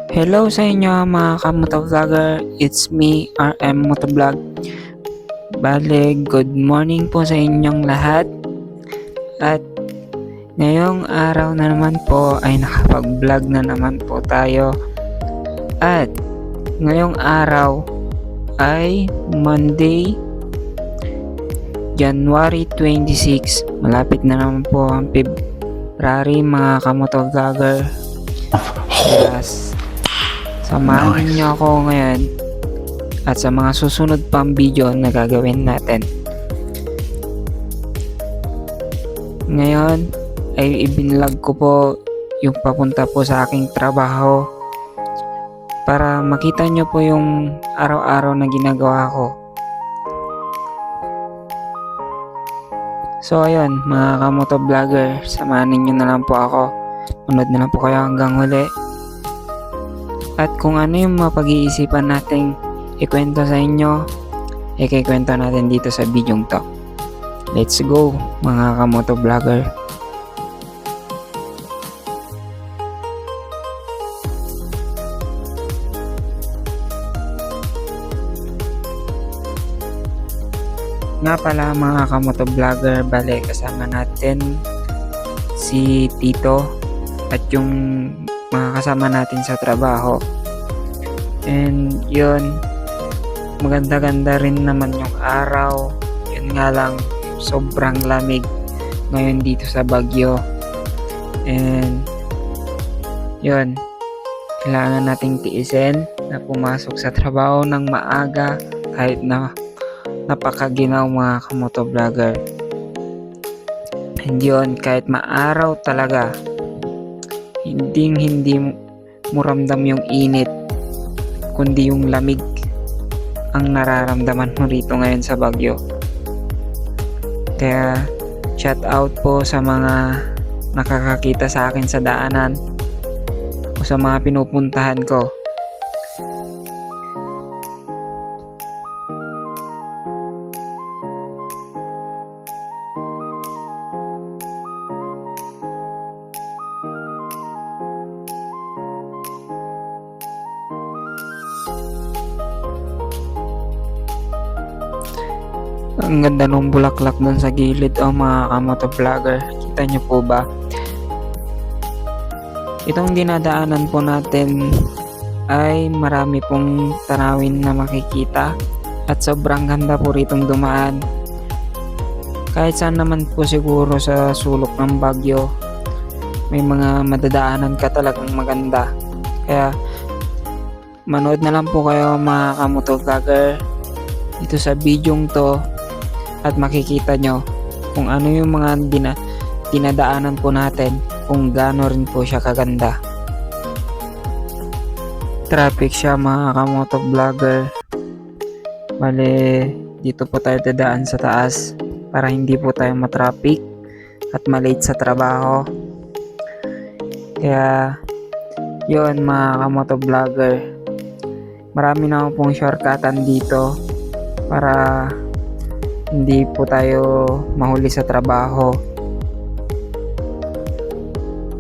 Hello sa inyo mga kamotovlogger, it's me RM Motovlog. Bale, good morning po sa inyong lahat. At ngayong araw na naman po ay nakapag-vlog na naman po tayo. At ngayong araw ay Monday, January 26. Malapit na naman po ang February mga kamotovlogger. Yes. Samahan niyo ako ngayon at sa mga susunod pang video na gagawin natin. Ngayon ay ibinlog ko po yung papunta po sa aking trabaho para makita nyo po yung araw-araw na ginagawa ko. So ayun mga kamotovlogger, samahan niyo na lang po ako. Manood na lang po kayo hanggang huli. At kung ano yung mapag-iisipan nating ikwento sa inyo, ikikwento natin dito sa bidyong to. Let's go mga kamotovlogger. Nga pala mga kamotovlogger, bale kasama natin si Tito at yung mga kasama natin sa trabaho. And yun, maganda-ganda rin naman yung araw. Yun nga lang, sobrang lamig ngayon dito sa Baguio. And yun, kailangan nating tiisin na pumasok sa trabaho ng maaga kahit na napakaginaw mga kamotovlogger. And yun, kahit maaraw talaga, hindi mo ramdam yung init, kundi yung lamig ang nararamdaman mo rito ngayon sa Baguio. Kaya shout out po sa mga nakakakita sa akin sa daanan o sa mga pinupuntahan ko. Ang ganda ng bulaklak dun sa gilid mga kamotovlogger. Kita nyo po ba? Itong dinadaanan po natin ay marami pong tanawin na makikita at sobrang ganda po ritong dumaan. Kahit saan naman po siguro sa sulok ng Baguio, may mga madadaanan ka talagang maganda. Kaya manood na lang po kayo mga kamotovlogger dito sa bidyong to. At makikita nyo kung ano yung mga dinadaanan po natin, kung gaano rin po siya kaganda. Traffic siya mga kamotovlogger. Bale, dito po tayo dadaan sa taas para hindi po tayo matraffic at malate sa trabaho. Kaya yun mga kamotovlogger, marami na pong shortcutan dito para hindi po tayo mahuli sa trabaho.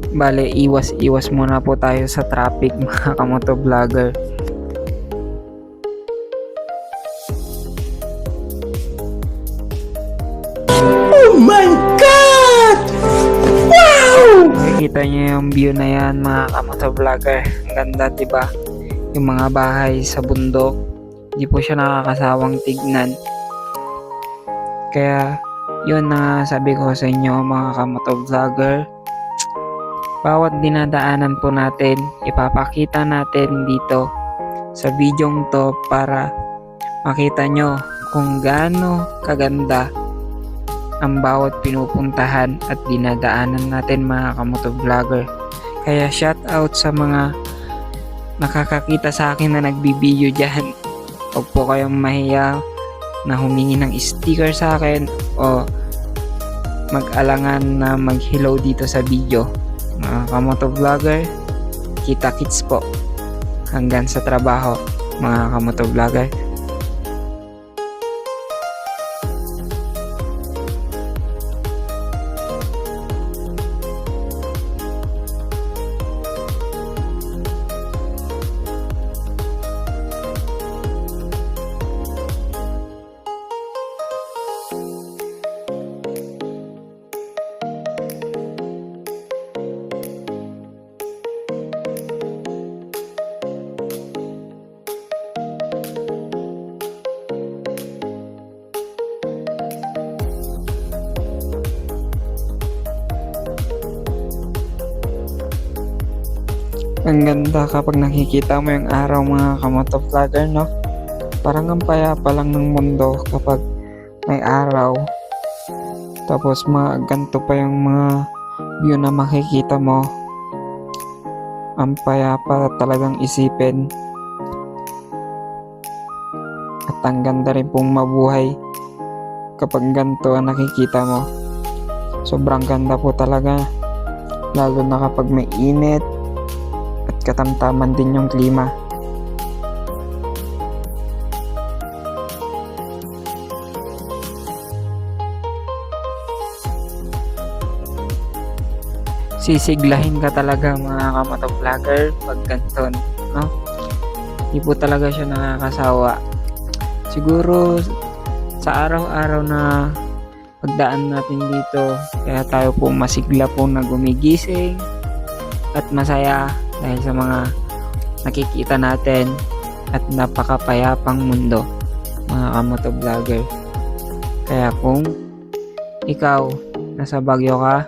Bale, iwas muna po tayo sa traffic mga kamotovlogger. Oh my God! Wow! Makikita nyo yung view na yan mga kamotovlogger. Ang ganda diba? Yung mga bahay sa bundok, hindi po siya nakakasawang tignan. Kaya yun na sabi ko sa inyo mga kamotovlogger, bawat dinadaanan po natin, ipapakita natin dito sa bidyong to para makita nyo kung gaano kaganda ang bawat pinupuntahan at dinadaanan natin mga kamotovlogger. Kaya shout out sa mga nakakakita sa akin na nagbibideo dyan. Huwag po kayong mahiya na humingi ng sticker sa akin o mag-alangan na mag-hello dito sa video. Mga kamotovlogger, kita-kits po hanggang sa trabaho mga kamotovlogger. Ang ganda kapag nakikita mo yung araw mga kamotovlogger, no? Parang ang payapa lang ng mundo kapag may araw. Tapos ganito pa yung mga view na makikita mo. Ang payapa talagang isipin. At ang ganda rin pong mabuhay kapag ganito ang nakikita mo. Sobrang ganda po talaga. Lalo na kapag may init at katamtaman din yung klima. Sisiglahin ka talaga mga kamotovlogger pag ganito, no? Hindi po talaga siya nakakasawa. Siguro sa araw-araw na pagdaan natin dito, kaya tayo po masigla po na gumigising at masaya dahil sa mga nakikita natin at napakapayapang mundo mga kamotovlogger. Kaya kung ikaw nasa Baguio ka,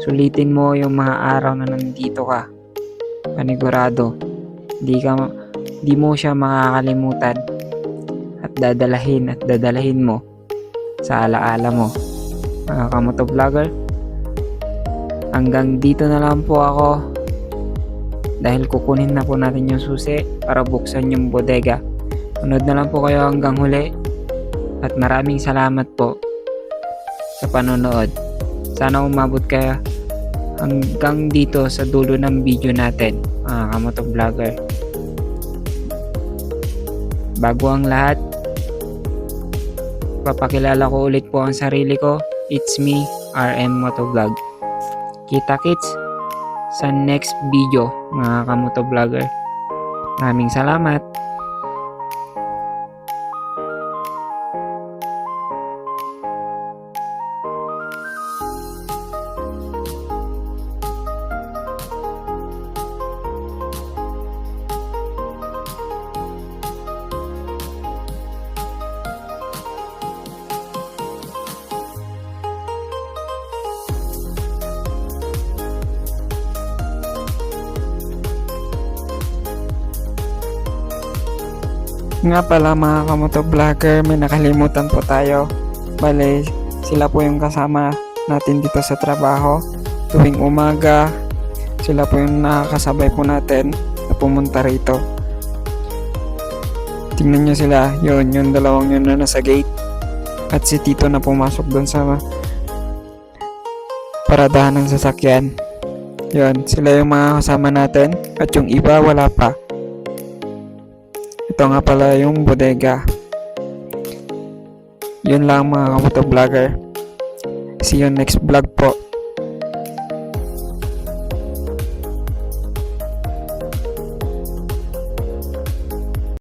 sulitin mo yung mga araw na nandito ka. Panigurado, di mo siya makakalimutan at dadalahin mo sa alaala mo. Mga kamotovlogger, hanggang dito na lang po ako dahil kukunin na po natin yung susi para buksan yung bodega. Sunod na lang po kayo hanggang huli at maraming salamat po sa panonood. Sana umabot kayo hanggang dito sa dulo ng video natin mga kamotovlogger. Bago ang lahat, papakilala ko ulit po ang sarili ko. It's me, RM Motovlog. Kita-kits sa next video mga kamotovlogger. Maraming salamat. Nga pala mga kamotovlogger, may nakalimutan po tayo. Bale, sila po yung kasama natin dito sa trabaho. Tuwing umaga, sila po yung nakakasabay po natin na pumunta rito. Tingnan nyo sila, yung dalawang yun na nasa gate. At si Tito na pumasok doon sa paradahan ng sasakyan. Yun, sila yung mga kasama natin at yung iba wala pa. Ito nga pala yung bodega. Yun lang mga kamotovlogger. See you next vlog po.